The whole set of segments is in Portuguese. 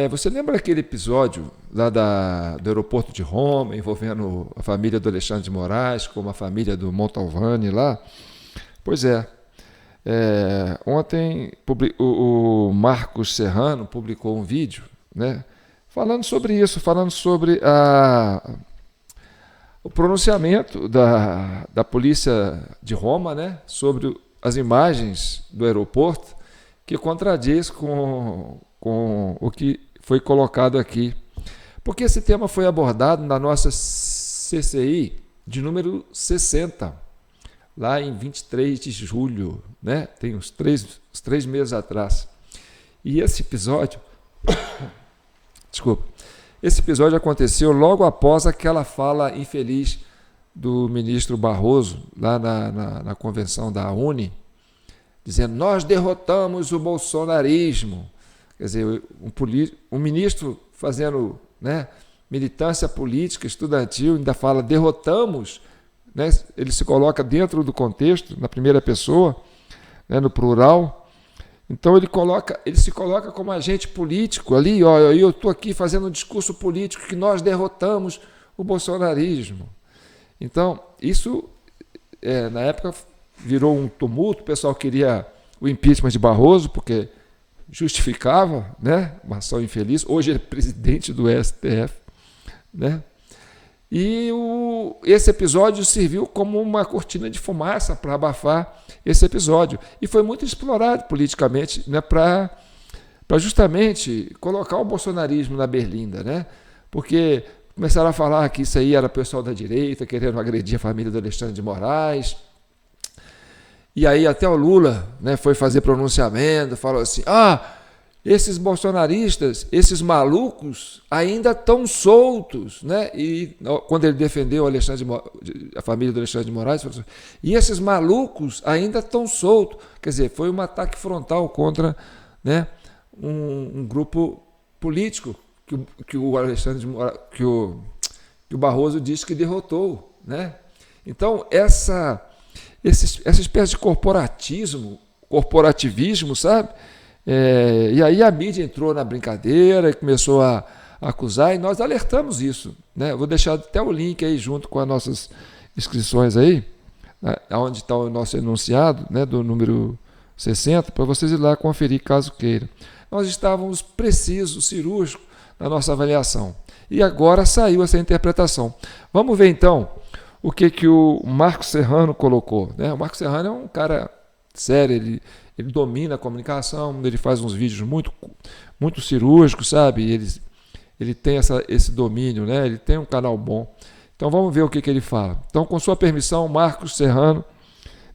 Você lembra aquele episódio lá do aeroporto de Roma, envolvendo a família do Alexandre de Moraes, como a família do Montalvani lá? Pois é. Ontem o Marcos Serrano publicou um vídeo, né, falando sobre isso, falando sobre o pronunciamento da polícia de Roma, né, sobre as imagens do aeroporto, que contradiz com o que foi colocado aqui. Porque esse tema foi abordado na nossa CCI de número 60, lá em 23 de julho, né? Tem uns três meses atrás. E esse episódio, desculpa, esse episódio aconteceu logo após aquela fala infeliz do ministro Barroso, lá na convenção da UNE, dizendo: nós derrotamos o bolsonarismo. Quer dizer, um ministro fazendo, né, militância política, estudantil, ainda fala derrotamos, né? Ele se coloca dentro do contexto, na primeira pessoa, né, no plural. Então ele se coloca como agente político ali, ó, eu estou aqui fazendo um discurso político que nós derrotamos o bolsonarismo. Então, isso, na época, virou um tumulto, o pessoal queria o impeachment de Barroso, porque justificava, né, uma ação infeliz. Hoje ele é presidente do STF, né? E esse episódio serviu como uma cortina de fumaça para abafar esse episódio. E foi muito explorado politicamente, né, para justamente colocar o bolsonarismo na berlinda, né? Porque começaram a falar que isso aí era pessoal da direita, querendo agredir a família do Alexandre de Moraes. E aí até o Lula, né, foi fazer pronunciamento, falou assim: esses bolsonaristas, esses malucos ainda estão soltos, né? E quando ele defendeu a família do Alexandre de Moraes, falou assim: e esses malucos ainda estão soltos. Quer dizer, foi um ataque frontal contra, né, um grupo político que o Alexandre de Moraes, que o Barroso disse que derrotou, né? Então essa espécie de corporativismo, sabe? E aí a mídia entrou na brincadeira e começou a acusar, e nós alertamos isso, né? Eu vou deixar até o link aí junto com as nossas inscrições aí, né, onde está o nosso enunciado, né, do número 60, para vocês ir lá conferir caso queiram. Nós estávamos precisos, cirúrgicos na nossa avaliação. E agora saiu essa interpretação. Vamos ver então o que o Marcos Serrano colocou, né? O Marcos Serrano é um cara sério, ele domina a comunicação, ele faz uns vídeos muito cirúrgicos, sabe? Ele tem esse domínio, né? Ele tem um canal bom. Então vamos ver o que ele fala. Então, com sua permissão, Marcos Serrano,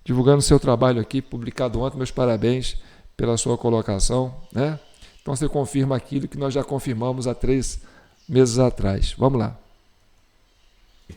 divulgando seu trabalho aqui, publicado ontem, meus parabéns pela sua colocação, né? Então você confirma aquilo que nós já confirmamos há 3 meses atrás. Vamos lá.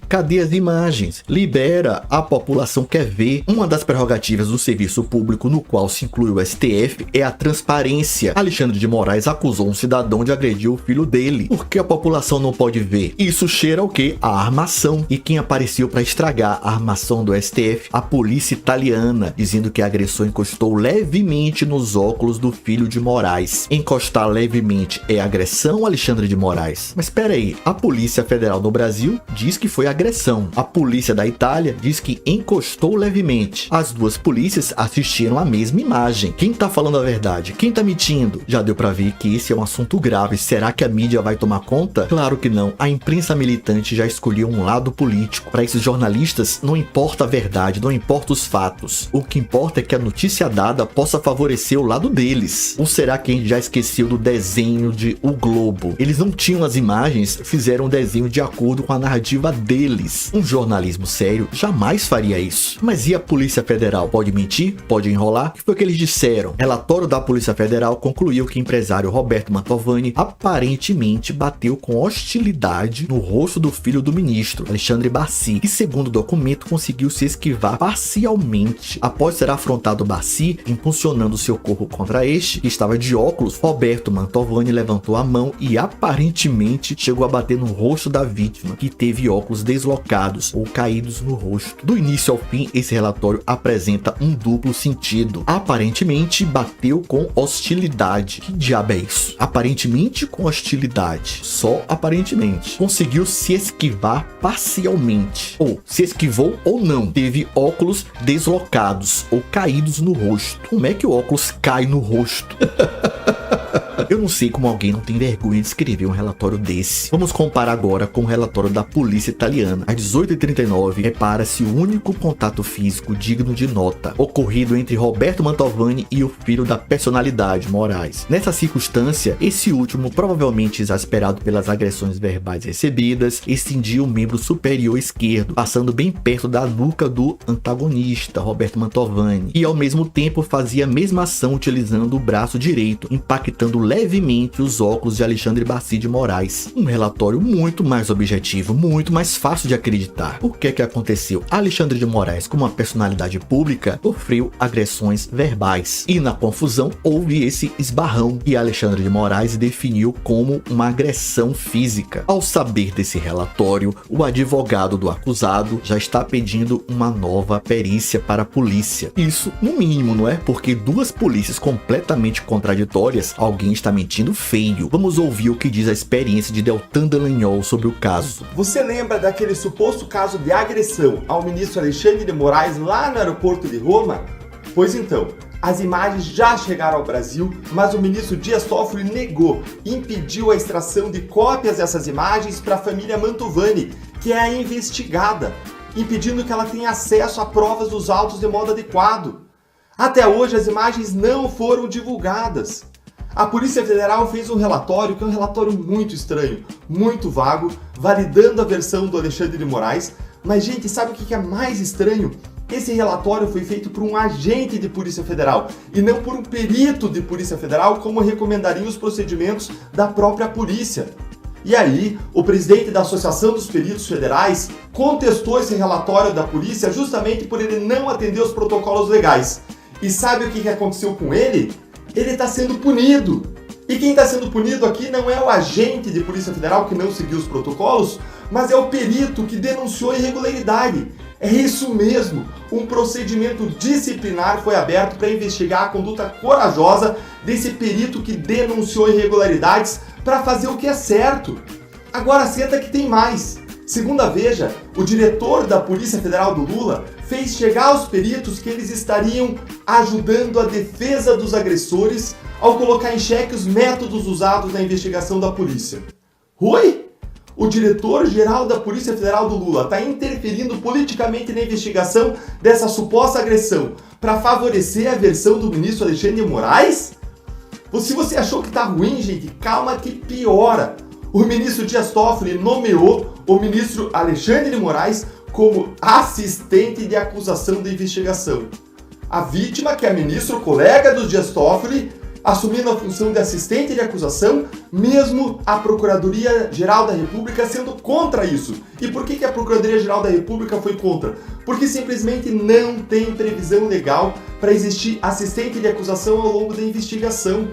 Cadê as imagens? Libera, a população quer ver. Uma das prerrogativas do serviço público no qual se inclui o STF é a transparência. Alexandre de Moraes acusou um cidadão de agredir o filho dele. Por que a população não pode ver? Isso cheira o quê? A armação. E quem apareceu para estragar a armação do STF? A polícia italiana, dizendo que a agressor encostou levemente nos óculos do filho de Moraes. Encostar levemente é agressão, Alexandre de Moraes? Mas espera aí, a Polícia Federal no Brasil diz que foi agressão. A polícia da Itália diz que encostou levemente. As duas polícias assistiram a mesma imagem. Quem tá falando a verdade? Quem tá mentindo? Já deu pra ver que esse é um assunto grave. Será que a mídia vai tomar conta? Claro que não. A imprensa militante já escolheu um lado político. Para esses jornalistas, não importa a verdade, não importa os fatos. O que importa é que a notícia dada possa favorecer o lado deles. Ou será que a gente já esqueceu do desenho de O Globo? Eles não tinham as imagens, fizeram um desenho de acordo com a narrativa deles. Um jornalismo sério jamais faria isso. Mas e a Polícia Federal? Pode mentir? Pode enrolar? O que foi que eles disseram? Relatório da Polícia Federal concluiu que o empresário Roberto Mantovani aparentemente bateu com hostilidade no rosto do filho do ministro, Alexandre Bassi, e segundo o documento conseguiu se esquivar parcialmente. Após ser afrontado Bassi, impulsionando seu corpo contra este, que estava de óculos, Roberto Mantovani levantou a mão e aparentemente chegou a bater no rosto da vítima, que teve óculos óculos deslocados ou caídos no rosto. Do início ao fim, esse relatório apresenta um duplo sentido. Aparentemente, bateu com hostilidade. Que diabo é isso? Aparentemente com hostilidade. Só aparentemente. Conseguiu se esquivar parcialmente. Ou se esquivou ou não. Teve óculos deslocados ou caídos no rosto. Como é que o óculos cai no rosto? Eu não sei como alguém não tem vergonha de escrever um relatório desse. Vamos comparar agora com o relatório da polícia italiana. Às 18h39, repara-se o único contato físico digno de nota, ocorrido entre Roberto Mantovani e o filho da personalidade, Moraes. Nessa circunstância, esse último, provavelmente exasperado pelas agressões verbais recebidas, estendia o membro superior esquerdo, passando bem perto da nuca do antagonista, Roberto Mantovani, e ao mesmo tempo fazia a mesma ação utilizando o braço direito, impactando levemente os óculos de Alexandre Baci de Moraes. Um relatório muito mais objetivo, muito mais fácil de acreditar. O que é que aconteceu? Alexandre de Moraes, como uma personalidade pública, sofreu agressões verbais. E na confusão houve esse esbarrão que Alexandre de Moraes definiu como uma agressão física. Ao saber desse relatório, o advogado do acusado já está pedindo uma nova perícia para a polícia. Isso, no mínimo, não é? Porque duas polícias completamente contraditórias, alguém está mentindo feio. Vamos ouvir o que diz a experiência de Deltan Dallagnol sobre o caso. Você lembra daquele suposto caso de agressão ao ministro Alexandre de Moraes lá no aeroporto de Roma? Pois então, as imagens já chegaram ao Brasil, mas o ministro Dias Toffoli negou, impediu a extração de cópias dessas imagens para a família Mantovani, que é a investigada, impedindo que ela tenha acesso a provas dos autos de modo adequado. Até hoje as imagens não foram divulgadas. A Polícia Federal fez um relatório que é um relatório muito estranho, muito vago, validando a versão do Alexandre de Moraes, mas gente, sabe o que é mais estranho? Esse relatório foi feito por um agente de Polícia Federal e não por um perito de Polícia Federal, como recomendariam os procedimentos da própria polícia. E aí, o presidente da Associação dos Peritos Federais contestou esse relatório da polícia justamente por ele não atender os protocolos legais. E sabe o que aconteceu com ele? Ele está sendo punido. E quem está sendo punido aqui não é o agente de Polícia Federal que não seguiu os protocolos, mas é o perito que denunciou irregularidade. É isso mesmo, um procedimento disciplinar foi aberto para investigar a conduta corajosa desse perito que denunciou irregularidades para fazer o que é certo. Agora senta que tem mais. Segundo a Veja, o diretor da Polícia Federal do Lula fez chegar aos peritos que eles estariam ajudando a defesa dos agressores ao colocar em xeque os métodos usados na investigação da polícia. Oi? O diretor-geral da Polícia Federal do Lula está interferindo politicamente na investigação dessa suposta agressão para favorecer a versão do ministro Alexandre de Moraes? Se você achou que tá ruim, gente, calma que piora. O ministro Dias Toffoli nomeou o ministro Alexandre de Moraes como assistente de acusação da investigação. A vítima, que é ministro colega do Dias Toffoli, assumindo a função de assistente de acusação, mesmo a Procuradoria-Geral da República sendo contra isso. E por que a Procuradoria-Geral da República foi contra? Porque simplesmente não tem previsão legal para existir assistente de acusação ao longo da investigação.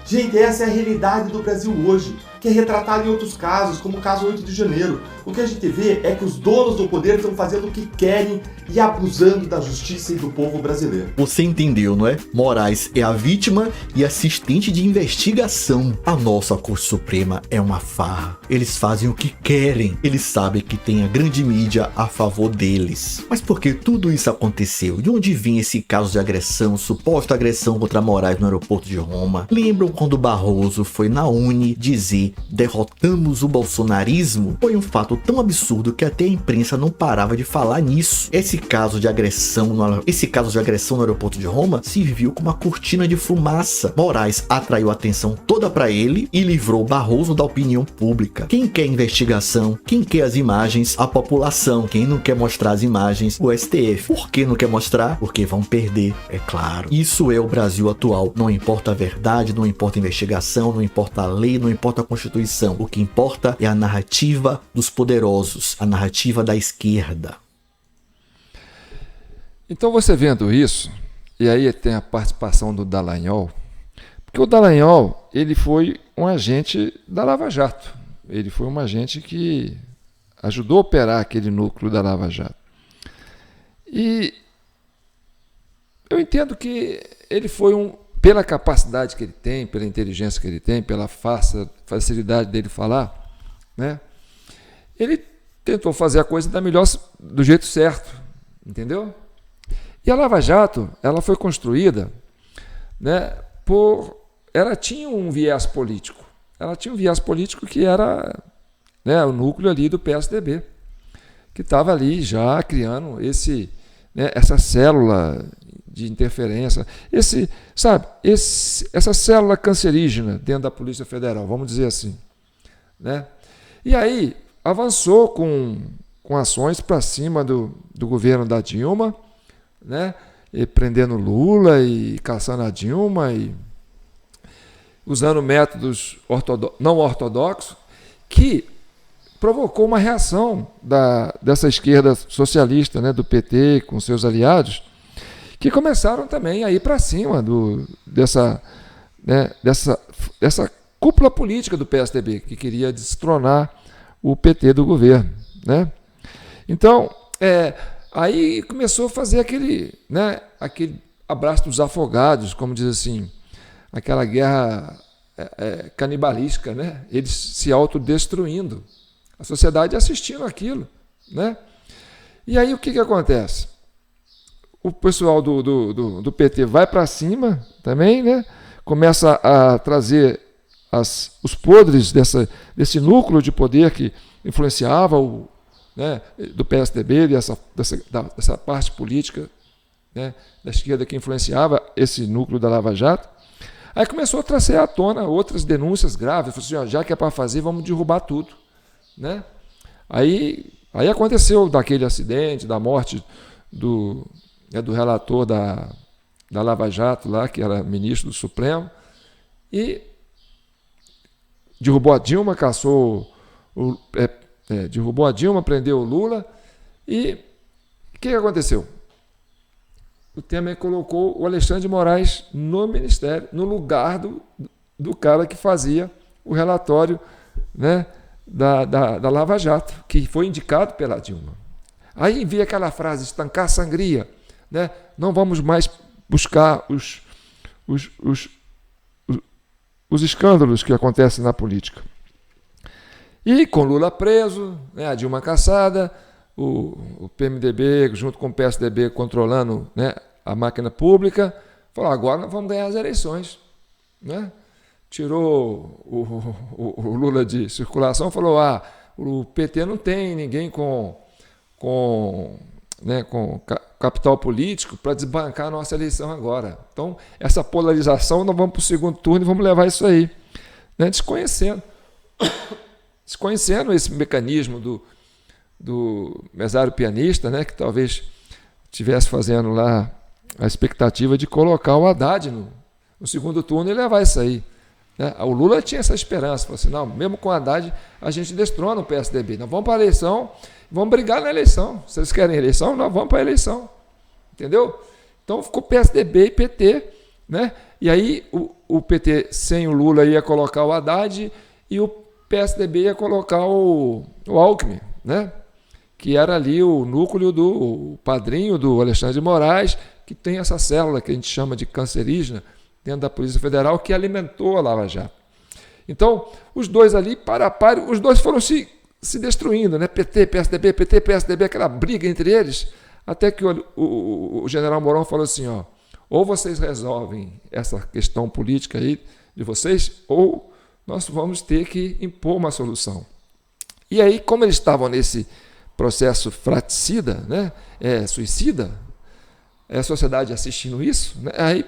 Gente, essa é a realidade do Brasil hoje, que é retratada em outros casos, como o caso 8 de janeiro. O que a gente vê é que os donos do poder estão fazendo o que querem e abusando da justiça e do povo brasileiro. Você entendeu, não é? Moraes é a vítima e assistente de investigação. A nossa Corte Suprema é uma farra. Eles fazem o que querem. Eles sabem que tem a grande mídia a favor deles. Mas por que tudo isso aconteceu? De onde vinha esse caso de agressão, suposta agressão contra Moraes no aeroporto de Roma? Lembram quando Barroso foi na Uni dizer derrotamos o bolsonarismo? Foi um fato tão absurdo que até a imprensa não parava de falar nisso. Esse caso de agressão no aeroporto de Roma serviu como uma cortina de fumaça. Moraes atraiu a atenção toda para ele e livrou Barroso da opinião pública. Quem quer investigação? Quem quer as imagens? A população. Quem não quer mostrar as imagens? O STF. Por que não quer mostrar? Porque vão perder, é claro. Isso é o Brasil atual. Não importa a verdade, não importa a investigação, não importa a lei, não importa a Constituição. O que importa é a narrativa dos poderosos, a narrativa da esquerda. Então você vendo isso, e aí tem a participação do Dallagnol, porque o Dallagnol, ele foi um agente da Lava Jato. Ele foi um agente que ajudou a operar aquele núcleo da Lava Jato. E eu entendo que ele foi pela capacidade que ele tem, pela inteligência que ele tem, pela facilidade dele falar, né? Ele tentou fazer a coisa do jeito certo, entendeu? E a Lava Jato, ela foi construída, né, ela tinha um viés político. Ela tinha um viés político que era, né, o núcleo ali do PSDB, que estava ali já criando essa célula de interferência, essa célula cancerígena dentro da Polícia Federal, vamos dizer assim, né? E aí avançou com ações para cima do governo da Dilma, né? E prendendo Lula e caçando a Dilma e usando métodos não ortodoxos, que provocou uma reação dessa esquerda socialista, né, do PT com seus aliados, que começaram também a ir para cima dessa cúpula política do PSDB, que queria destronar o PT do governo, né? Então, aí começou a fazer aquele abraço dos afogados, como diz assim, aquela guerra canibalística, né? Eles se autodestruindo, a sociedade assistindo aquilo, né? E aí o que acontece? O pessoal do PT vai para cima também, né? Começa a trazer os podres desse núcleo de poder que influenciava do PSDB, dessa parte política, né, da esquerda que influenciava esse núcleo da Lava Jato. Aí começou a trazer à tona outras denúncias graves. Falou assim, já que é para fazer, vamos derrubar tudo, né? Aí aconteceu daquele acidente, da morte do relator da Lava Jato, lá, que era ministro do Supremo, e derrubou a Dilma, derrubou a Dilma, prendeu o Lula, e o que aconteceu? O Temer colocou o Alexandre de Moraes no ministério, no lugar do cara que fazia o relatório, né, da Lava Jato, que foi indicado pela Dilma. Aí envia aquela frase, estancar a sangria, né? Não vamos mais buscar os escândalos que acontecem na política. E com Lula preso, né, a Dilma caçada, o PMDB junto com o PSDB controlando, né, a máquina pública, falou, agora nós vamos ganhar as eleições, né? Tirou o Lula de circulação, falou, o PT não tem ninguém com capital político para desbancar a nossa eleição agora. Então, essa polarização, nós vamos para o segundo turno e vamos levar isso aí, né? Desconhecendo esse mecanismo do mesário pianista, né, que talvez estivesse fazendo lá a expectativa de colocar o Haddad no segundo turno e levar isso aí, né? O Lula tinha essa esperança, falou assim, não, mesmo com o Haddad a gente destrona o PSDB, nós vamos para a eleição, vamos brigar na eleição, se eles querem eleição, nós vamos para a eleição, entendeu? Então ficou PSDB e PT, né? E aí o PT sem o Lula ia colocar o Haddad e o PSDB ia colocar o Alckmin, né? Que era ali o núcleo do padrinho do Alexandre de Moraes, que tem essa célula que a gente chama de cancerígena dentro da Polícia Federal, que alimentou a Lava Jato. Então, os dois ali, os dois foram se destruindo, né? PT, PSDB, aquela briga entre eles, até que o general Mourão falou assim, ou vocês resolvem essa questão política aí de vocês, ou nós vamos ter que impor uma solução. E aí, como eles estavam nesse processo fratricida, né, suicida, a sociedade assistindo isso, né, aí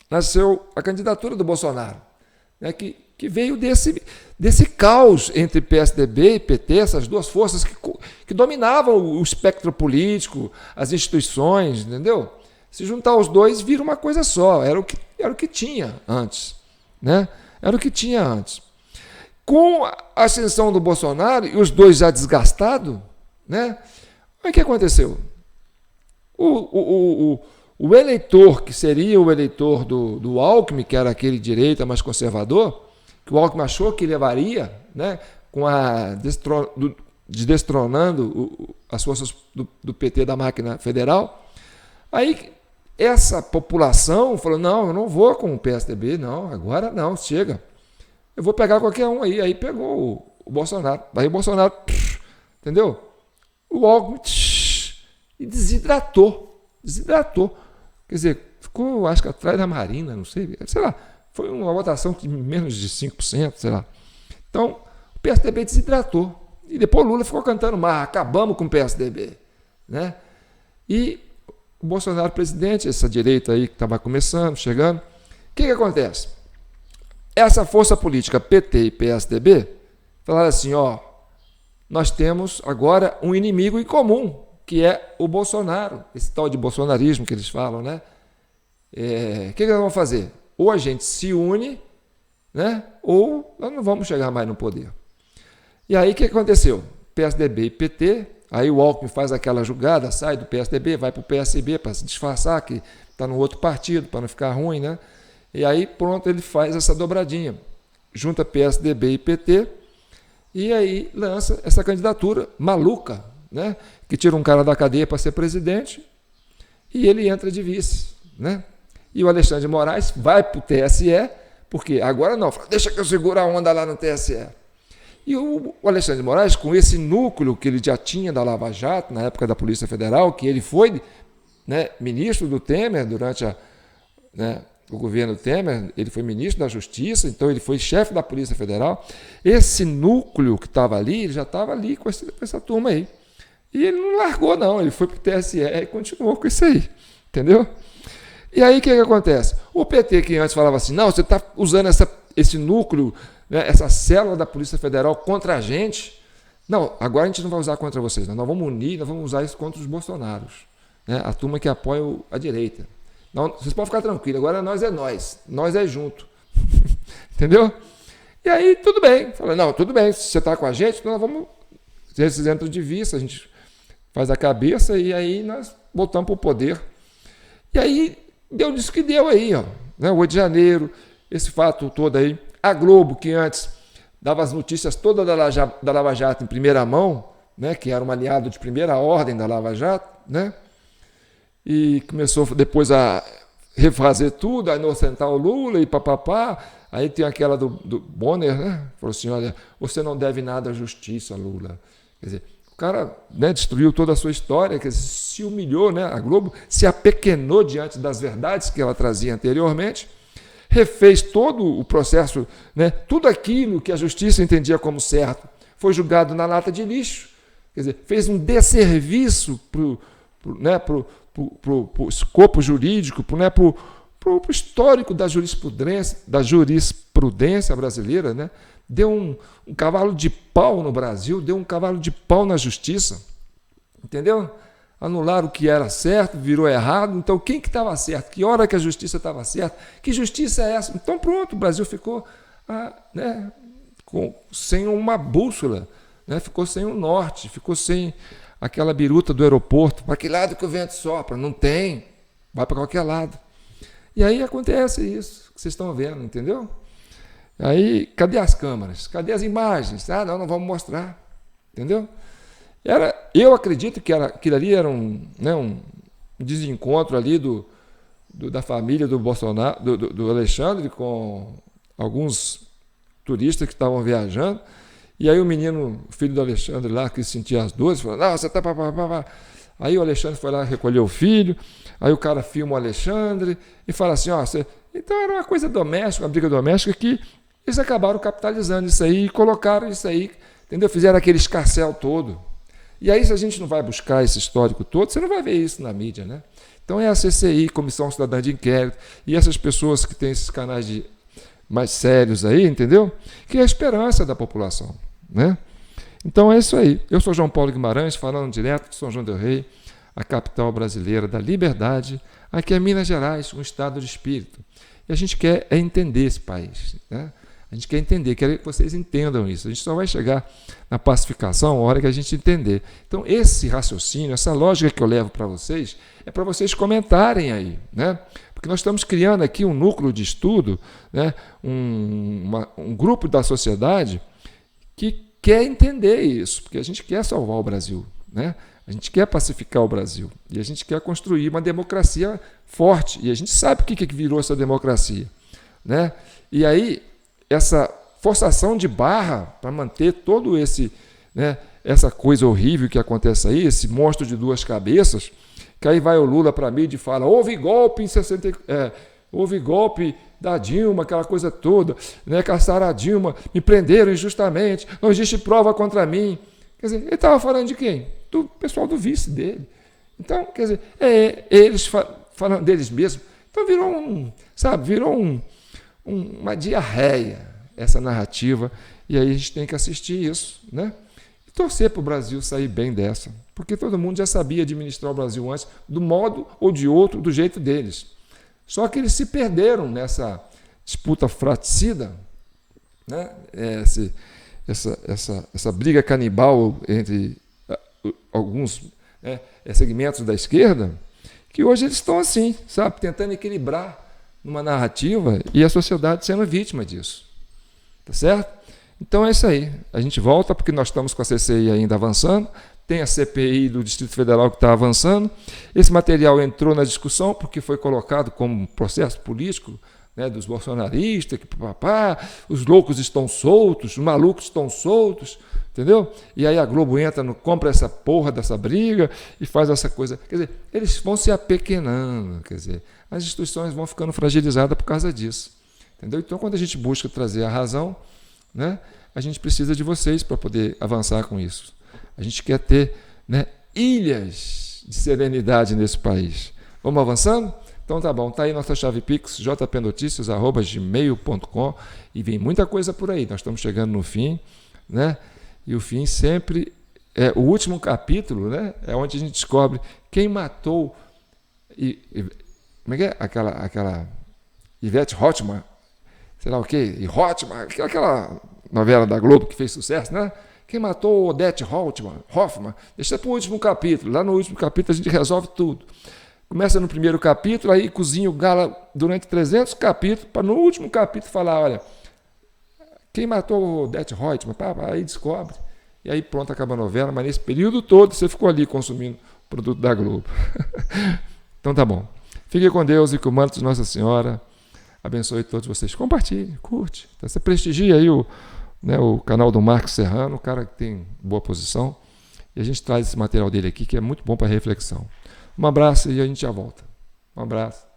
nasceu a candidatura do Bolsonaro, né, que veio desse caos entre PSDB e PT, essas duas forças que dominavam o espectro político, as instituições, entendeu? Se juntar os dois, vira uma coisa só, era o que tinha antes, né? Era o que tinha antes. Com a ascensão do Bolsonaro e os dois já desgastados, né? O que aconteceu? O eleitor, que seria o eleitor do Alckmin, que era aquele direita mais conservador, que o Alckmin achou que levaria, né, com destronando as forças do PT da máquina federal. Aí essa população falou, não, eu não vou com o PSDB, não, agora não, chega. Eu vou pegar qualquer um aí. Aí pegou o Bolsonaro. Aí o Bolsonaro, entendeu? O Alckmin e desidratou. Quer dizer, ficou, acho que atrás da Marina, não sei lá. Foi uma votação de menos de 5%, sei lá. Então, o PSDB desidratou. E depois o Lula ficou cantando, mas acabamos com o PSDB. Né? E o Bolsonaro presidente, essa direita aí que estava começando, chegando, o que acontece? Essa força política, PT e PSDB, falaram assim, nós temos agora um inimigo em comum, que é o Bolsonaro, esse tal de bolsonarismo que eles falam, né? O que nós vamos fazer? Ou a gente se une, né? Ou nós não vamos chegar mais no poder. E aí o que aconteceu? PSDB e PT, aí o Alckmin faz aquela jogada, sai do PSDB, vai para o PSB para se disfarçar que está no outro partido, para não ficar ruim, né? E aí pronto, ele faz essa dobradinha, junta PSDB e PT, e aí lança essa candidatura maluca, né? Que tira um cara da cadeia para ser presidente e ele entra de vice, né? E o Alexandre de Moraes vai para o TSE, porque agora não, deixa que eu seguro a onda lá no TSE. E o Alexandre de Moraes, com esse núcleo que ele já tinha da Lava Jato, na época da Polícia Federal, que ele foi, né, ministro do Temer durante o governo Temer, ele foi ministro da Justiça, então ele foi chefe da Polícia Federal. Esse núcleo que estava ali, ele já estava ali com essa turma aí. E ele não largou, não, ele foi para o TSE e continuou com isso aí, entendeu? E aí o que acontece? O PT, que antes falava assim, não, você está usando esse núcleo, né, essa célula da Polícia Federal contra a gente. Não, agora a gente não vai usar contra vocês, nós vamos unir, nós vamos usar isso contra os bolsonaros, né, a turma que apoia a direita. Não, vocês podem ficar tranquilos, agora nós é junto. Entendeu? E aí tudo bem, falei, não, tudo bem, se você está com a gente, então nós vamos, vocês entram de vista, a gente faz a cabeça e aí nós voltamos para o poder. E aí deu isso que deu aí, né? O 8 de janeiro, esse fato todo aí. A Globo, que antes dava as notícias todas da Lava Jato em primeira mão, né? Que era um aliado de primeira ordem da Lava Jato, né? E começou depois a refazer tudo, a inocentar o Lula e papapá. Aí tem aquela do Bonner, né? Falou assim, olha, você não deve nada à justiça, Lula. Quer dizer, o cara, né, destruiu toda a sua história, quer dizer, se humilhou, né? A Globo se apequenou diante das verdades que ela trazia anteriormente, refez todo o processo, né? Tudo aquilo que a justiça entendia como certo foi julgado na lata de lixo. Quer dizer, fez um desserviço para o escopo jurídico, para o histórico da jurisprudência brasileira, né? Deu um cavalo de pau no Brasil, deu um cavalo de pau na justiça, entendeu? Anularam o que era certo, virou errado, então quem que estava certo? Que hora que a justiça estava certa? Que justiça é essa? Então pronto, o Brasil ficou sem uma bússola, né? Ficou sem um norte, ficou sem aquela biruta do aeroporto. Para que lado que o vento sopra? Não tem, vai para qualquer lado. E aí acontece isso que vocês estão vendo, entendeu? Aí, cadê as câmeras? Cadê as imagens? Não vamos mostrar, entendeu? Eu acredito que aquilo ali era um desencontro ali da família do Bolsonaro, do Alexandre, com alguns turistas que estavam viajando. E aí o menino, o filho do Alexandre lá, que sentia as dores, falou, não, você tá... Aí o Alexandre foi lá recolher o filho, aí o cara filma o Alexandre e fala assim, então era uma coisa doméstica, uma briga doméstica que eles acabaram capitalizando isso aí e colocaram isso aí, entendeu? Fizeram aquele escarcéu todo. E aí, se a gente não vai buscar esse histórico todo, você não vai ver isso na mídia, né? Então é a CCI, Comissão Cidadã de Inquérito, e essas pessoas que têm esses canais mais sérios aí, entendeu? Que é a esperança da população, né? Então é isso aí. Eu sou João Paulo Guimarães, falando direto de São João del Rei, a capital brasileira da liberdade. Aqui é Minas Gerais, um estado de espírito. E a gente quer entender esse país, né? A gente quer entender, quer que vocês entendam isso. A gente só vai chegar na pacificação a hora que a gente entender. Então, esse raciocínio, essa lógica que eu levo para vocês, é para vocês comentarem aí, né? Porque nós estamos criando aqui um núcleo de estudo, né? Um grupo da sociedade que quer entender isso, porque a gente quer salvar o Brasil, né? A gente quer pacificar o Brasil e a gente quer construir uma democracia forte. E a gente sabe o que virou essa democracia, né? E aí, essa forçação de barra para manter todo esse, né, essa coisa horrível que acontece aí, esse monstro de duas cabeças, que aí vai o Lula para a mídia e fala: houve golpe em 60, houve golpe da Dilma, aquela coisa toda, né, caçaram a Dilma, me prenderam injustamente, não existe prova contra mim. Quer dizer, ele estava falando de quem? Do pessoal do vice dele. Então, quer dizer, eles falando deles mesmos. Então virou uma diarreia essa narrativa, e aí a gente tem que assistir isso, né? E torcer para o Brasil sair bem dessa, porque todo mundo já sabia administrar o Brasil antes, do modo ou de outro, do jeito deles. Só que eles se perderam nessa disputa fratricida, né? Essa briga canibal entre alguns, né, segmentos da esquerda, que hoje eles estão assim, sabe, tentando equilibrar numa narrativa e a sociedade sendo vítima disso. Tá certo? Então é isso aí. A gente volta porque nós estamos com a CCI ainda avançando, tem a CPI do Distrito Federal que está avançando. Esse material entrou na discussão porque foi colocado como processo político, né, dos bolsonaristas, que os loucos estão soltos, os malucos estão soltos, entendeu? E aí a Globo entra, compra essa porra dessa briga e faz essa coisa. Quer dizer, eles vão se apequenando, quer dizer, as instituições vão ficando fragilizadas por causa disso, entendeu? Então, quando a gente busca trazer a razão, né, a gente precisa de vocês para poder avançar com isso. A gente quer ter, né, ilhas de serenidade nesse país. Vamos avançando? Então tá bom, tá aí nossa chave Pix, jpnoticias@gmail.com, e vem muita coisa por aí. Nós estamos chegando no fim, né? E o fim sempre é o último capítulo, né? É onde a gente descobre quem matou como é que é? Aquela Ivete Hoffmann, sei lá o quê, e Hoffmann, aquela novela da Globo que fez sucesso, né? Quem matou Odete Hoffmann, deixa para o último capítulo. Lá no último capítulo a gente resolve tudo. Começa no primeiro capítulo, aí cozinha o galo durante 300 capítulos, para no último capítulo falar, olha, quem matou Odete Hoffmann? Aí descobre. E aí pronto, acaba a novela, mas nesse período todo você ficou ali consumindo o produto da Globo. Então tá bom. Fique com Deus e que o manto de Nossa Senhora abençoe todos vocês. Compartilhe, curte. Você prestigia aí o canal do Marcos Serrano, o cara que tem boa posição. E a gente traz esse material dele aqui, que é muito bom para reflexão. Um abraço e a gente já volta. Um abraço.